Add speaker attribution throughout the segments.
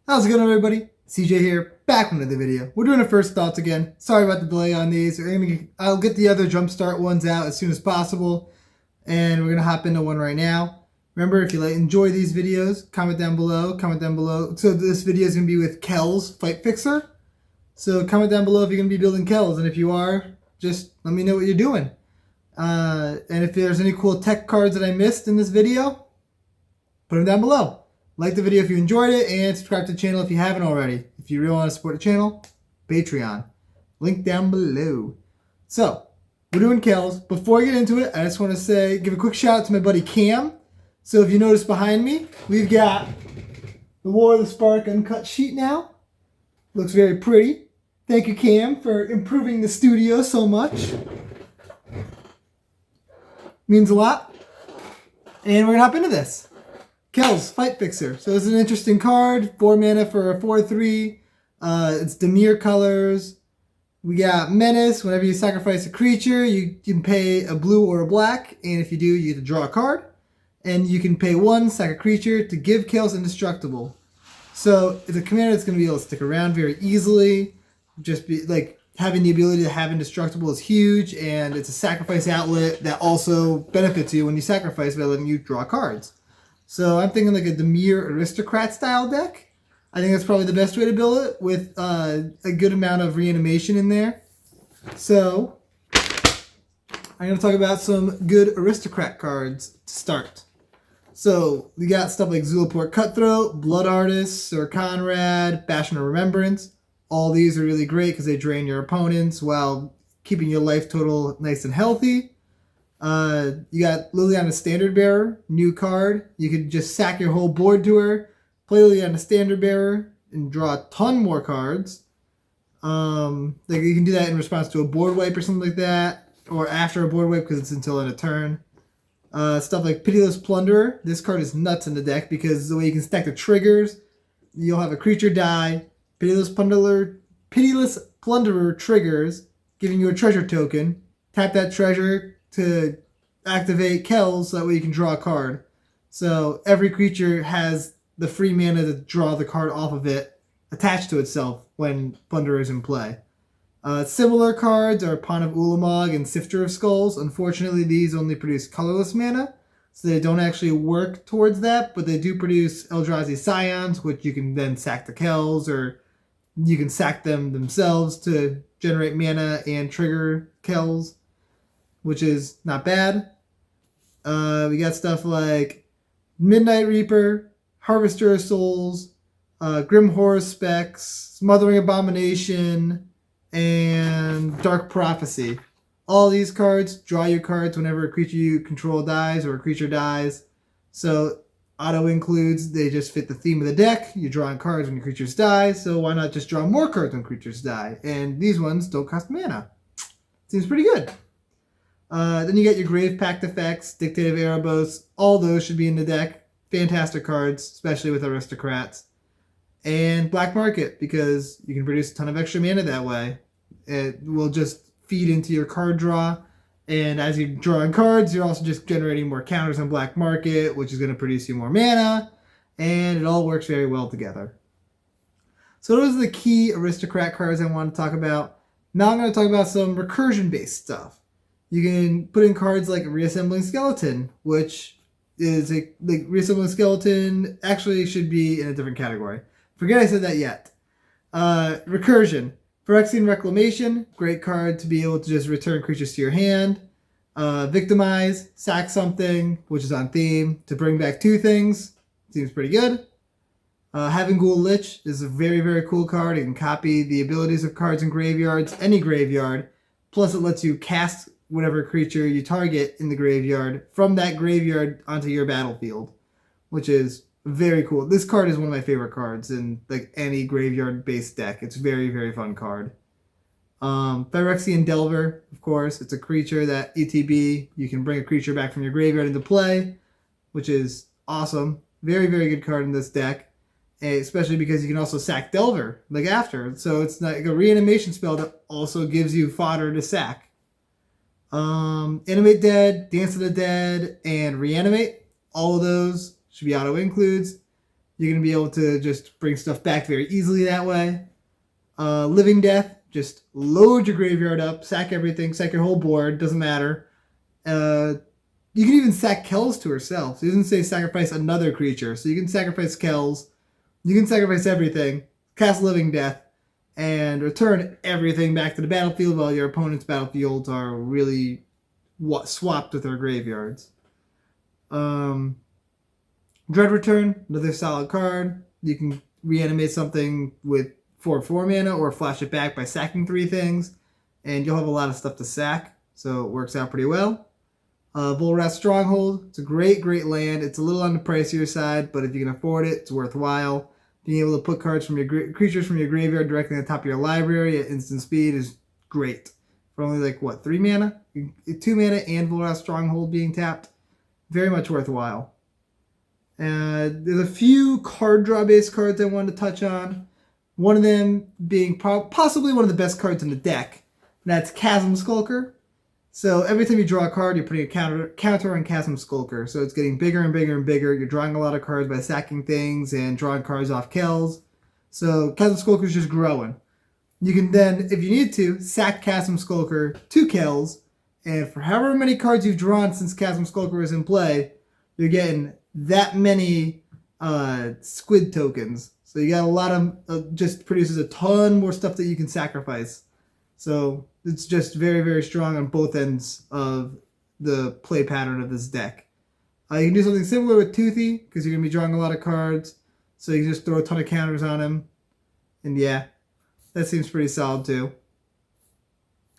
Speaker 1: How's it going, everybody? CJ here, back with another video. We're doing our first thoughts again. Sorry about the delay on these. I'll get the other jumpstart ones out as soon as possible, and we're gonna hop into one right now. Remember, if you enjoy these videos, comment down below. So this video is gonna be with Kels Fight Fixer. So comment down below if you're gonna be building Kels, and if you are, just let me know what you're doing. And if there's any cool tech cards that I missed in this video, put them down below. Like the video if you enjoyed it, and subscribe to the channel if you haven't already. If you really want to support the channel, Patreon. Link down below. So, we're doing Kels. Before I get into it, I just want to give a quick shout out to my buddy Cam. So if you notice behind me, we've got the War of the Spark uncut sheet now. Looks very pretty. Thank you, Cam, for improving the studio so much. Means a lot. And we're going to hop into this. Kels Fight Fixer. So this is an interesting card. 4 mana for a 4/3. It's Dimir colors. We got Menace. Whenever you sacrifice a creature, you can pay a blue or a black. And if you do, you get to draw a card. And you can pay 1, sack a creature to give Kels indestructible. So it's a commander that's going to be able to stick around very easily. Just be like having the ability to have indestructible is huge. And it's a sacrifice outlet that also benefits you when you sacrifice by letting you draw cards. So I'm thinking like a Dimir Aristocrat style deck. I think that's probably the best way to build it with a good amount of reanimation in there. So I'm going to talk about some good Aristocrat cards to start. So we got stuff like Zulaport Cutthroat, Blood Artist, Sir Conrad, Bastion of Remembrance. All these are really great because they drain your opponents while keeping your life total nice and healthy. You got Liliana Standard Bearer, new card. You could just sack your whole board to her, play Liliana Standard Bearer, and draw a ton more cards. Like you can do that in response to a board wipe or something like that, or after a board wipe because it's until end of turn. Stuff like Pitiless Plunderer. This card is nuts in the deck because the way you can stack the triggers, you'll have a creature die. Pitiless Plunderer triggers, giving you a treasure token. Tap that treasure to activate Kels, so that way you can draw a card. So every creature has the free mana to draw the card off of it attached to itself when Plunderer is in play. Similar cards are Pawn of Ulamog and Sifter of Skulls. Unfortunately, these only produce colorless mana, so they don't actually work towards that, but they do produce Eldrazi Scions, which you can then sack the Kels, or you can sack them themselves to generate mana and trigger Kels, which is not bad. We got stuff like Midnight Reaper, Harvester of Souls, Grim Horror Specs, Smothering Abomination, and Dark Prophecy. All these cards draw your cards whenever a creature you control dies or a creature dies. So auto includes, they just fit the theme of the deck. You're drawing cards when your creatures die, so why not just draw more cards when creatures die? And these ones don't cost mana. Seems pretty good. Then you get your Grave Pact effects, Dictative Erebos. All those should be in the deck. Fantastic cards, especially with Aristocrats. And Black Market, because you can produce a ton of extra mana that way. It will just feed into your card draw. And as you're drawing cards, you're also just generating more counters on Black Market, which is going to produce you more mana. And it all works very well together. So those are the key Aristocrat cards I want to talk about. Now I'm going to talk about some recursion-based stuff. You can put in cards like Reassembling Skeleton, which is Reassembling Skeleton actually should be in a different category. Forget I said that yet. Recursion. Phyrexian Reclamation, great card to be able to just return creatures to your hand. Victimize, sack something, which is on theme, to bring back 2 things. Seems pretty good. Having Ghoul Lich is a very, very cool card. It can copy the abilities of cards in graveyards, any graveyard. Plus it lets you cast whatever creature you target in the graveyard from that graveyard onto your battlefield, which is very cool. This card is one of my favorite cards in like any graveyard-based deck. It's a very, very fun card. Phyrexian Delver, of course. It's a creature that ETB, you can bring a creature back from your graveyard into play, which is awesome. Very, very good card in this deck, especially because you can also sack Delver like after. So it's like a reanimation spell that also gives you fodder to sack. Animate Dead, Dance of the Dead, and Reanimate. All of those should be auto includes. You're going to be able to just bring stuff back very easily that way. Living Death, just load your graveyard up, sack everything, sack your whole board, doesn't matter. You can even sack Kels to herself. So it doesn't say sacrifice another creature. So you can sacrifice Kels, you can sacrifice everything, cast Living Death, and return everything back to the battlefield while your opponent's battlefields are really swapped with their graveyards. Dread Return, another solid card. You can reanimate something with 4 mana or flash it back by sacking 3 things, and you'll have a lot of stuff to sack, so it works out pretty well. Volrath Stronghold, it's a great land. It's a little on the pricier side, but if you can afford it, it's worthwhile. Being able to put cards from your creatures from your graveyard directly on the top of your library at instant speed is great. For only like, what, 3 mana? 2 mana and Volrath Stronghold being tapped. Very much worthwhile. There's a few card draw based cards I wanted to touch on. One of them being possibly one of the best cards in the deck. And that's Chasm Skulker. So every time you draw a card, you're putting a counter on Chasm Skulker. So it's getting bigger and bigger and bigger. You're drawing a lot of cards by sacking things and drawing cards off Kels. So Chasm Skulker is just growing. You can then, if you need to, sack Chasm Skulker to Kels. And for however many cards you've drawn since Chasm Skulker is in play, you're getting that many squid tokens. So you got a lot of, just produces a ton more stuff that you can sacrifice. So it's just very, very strong on both ends of the play pattern of this deck. You can do something similar with Toothy, because you're going to be drawing a lot of cards. So you can just throw a ton of counters on him. And yeah, that seems pretty solid too.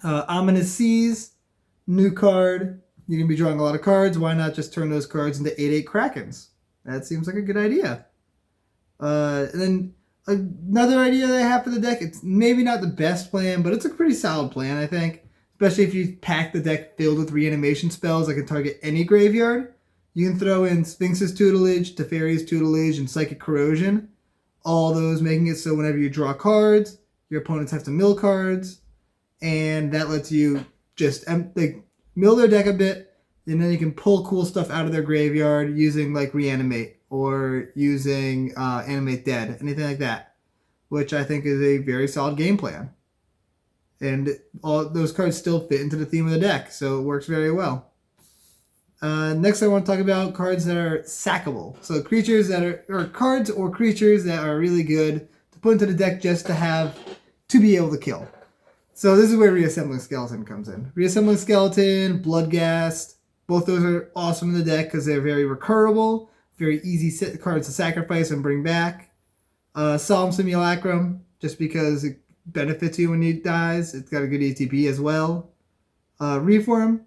Speaker 1: Ominous Seas, new card. You're going to be drawing a lot of cards. Why not just turn those cards into 8/8 Krakens? That seems like a good idea. And then another idea that I have for the deck, it's maybe not the best plan, but it's a pretty solid plan, I think. Especially if you pack the deck filled with reanimation spells that can target any graveyard. You can throw in Sphinx's Tutelage, Teferi's Tutelage, and Psychic Corrosion. All those making it so whenever you draw cards, your opponents have to mill cards. And that lets you just mill their deck a bit, and then you can pull cool stuff out of their graveyard using like Reanimate or using Animate Dead, anything like that, which I think is a very solid game plan. And all those cards still fit into the theme of the deck, so it works very well. Next, I want to talk about cards that are sackable. So creatures that are, or cards or creatures that are really good to put into the deck just to be able to kill. So this is where Reassembling Skeleton comes in. Reassembling Skeleton, Bloodghast, both those are awesome in the deck because they're very recurable, very easy cards to sacrifice and bring back. Solemn Simulacrum, just because it benefits you when he dies. It's got a good ETB as well. Reform,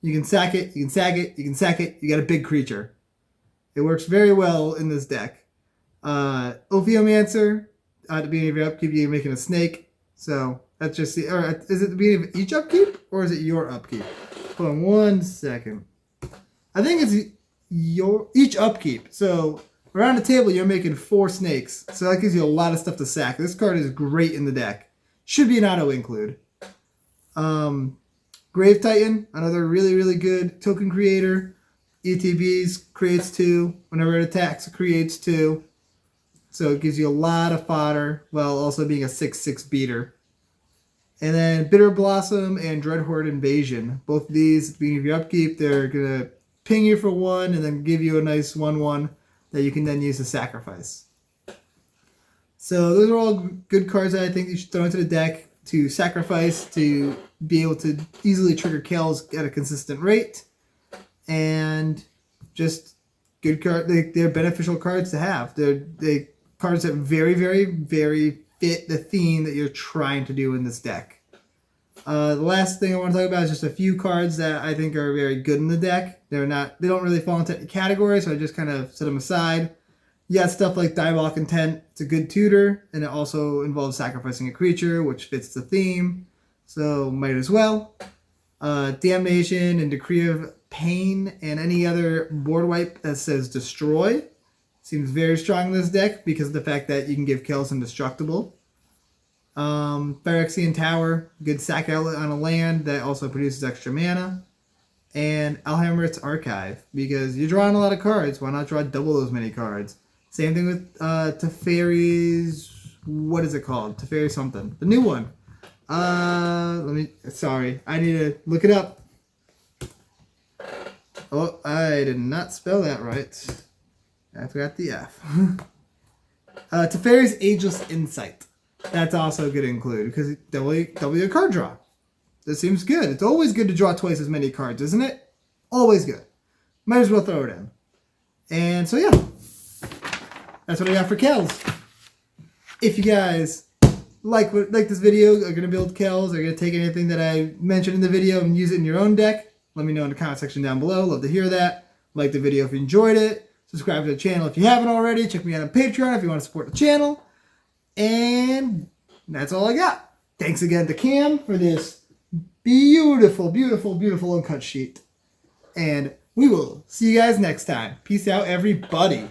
Speaker 1: you can sack it, you can sack it, you can sack it. You got a big creature. It works very well in this deck. Ophiomancer, at the beginning of your upkeep, you're making a snake. So that's just the, or is it the beginning of each upkeep or is it your upkeep? Hold on 1 second. I think it's each upkeep. So around the table, you're making 4 snakes. So that gives you a lot of stuff to sack. This card is great in the deck. Should be an auto include. Grave Titan, another really, really good token creator. ETBs, creates 2. Whenever it attacks, it creates 2. So it gives you a lot of fodder while also being a 6/6 beater. And then Bitter Blossom and Dreadhorde Invasion. Both of these, at the beginning of your upkeep, they're going to ping you for 1 and then give you a nice 1/1 that you can then use to sacrifice. So those are all good cards that I think you should throw into the deck to sacrifice, to be able to easily trigger kills at a consistent rate. And just good card. They're beneficial cards to have. They're cards that very, very, very fit the theme that you're trying to do in this deck. The last thing I want to talk about is just a few cards that I think are very good in the deck. They don't really fall into any category, so I just kind of set them aside. You got stuff like Diabolic Intent. It's a good tutor, and it also involves sacrificing a creature, which fits the theme, so might as well. Damnation and Decree of Pain and any other board wipe that says Destroy. Seems very strong in this deck because of the fact that you can give Kels Indestructible. Phyrexian Tower, good sack outlet on a land that also produces extra mana. And Alhammer's Archive, because you're drawing a lot of cards. Why not draw double those many cards? Same thing with Teferi's, what is it called? Teferi something. The new one. Sorry, I need to look it up. Oh, I did not spell that right. I forgot the F. Teferi's Ageless Insight. That's also good to include because W a card draw. This seems good. It's always good to draw twice as many cards, isn't it? Always good. Might as well throw it in. And so yeah, that's what I got for Kels. If you guys like this video, are gonna build Kels, are gonna take anything that I mentioned in the video and use it in your own deck, let me know in the comment section down below. Love to hear that. Like the video if you enjoyed it. Subscribe to the channel if you haven't already. Check me out on Patreon if you want to support the channel. And that's all I got. Thanks again to Cam for this beautiful, beautiful, beautiful uncut sheet. And we will see you guys next time. Peace out, everybody.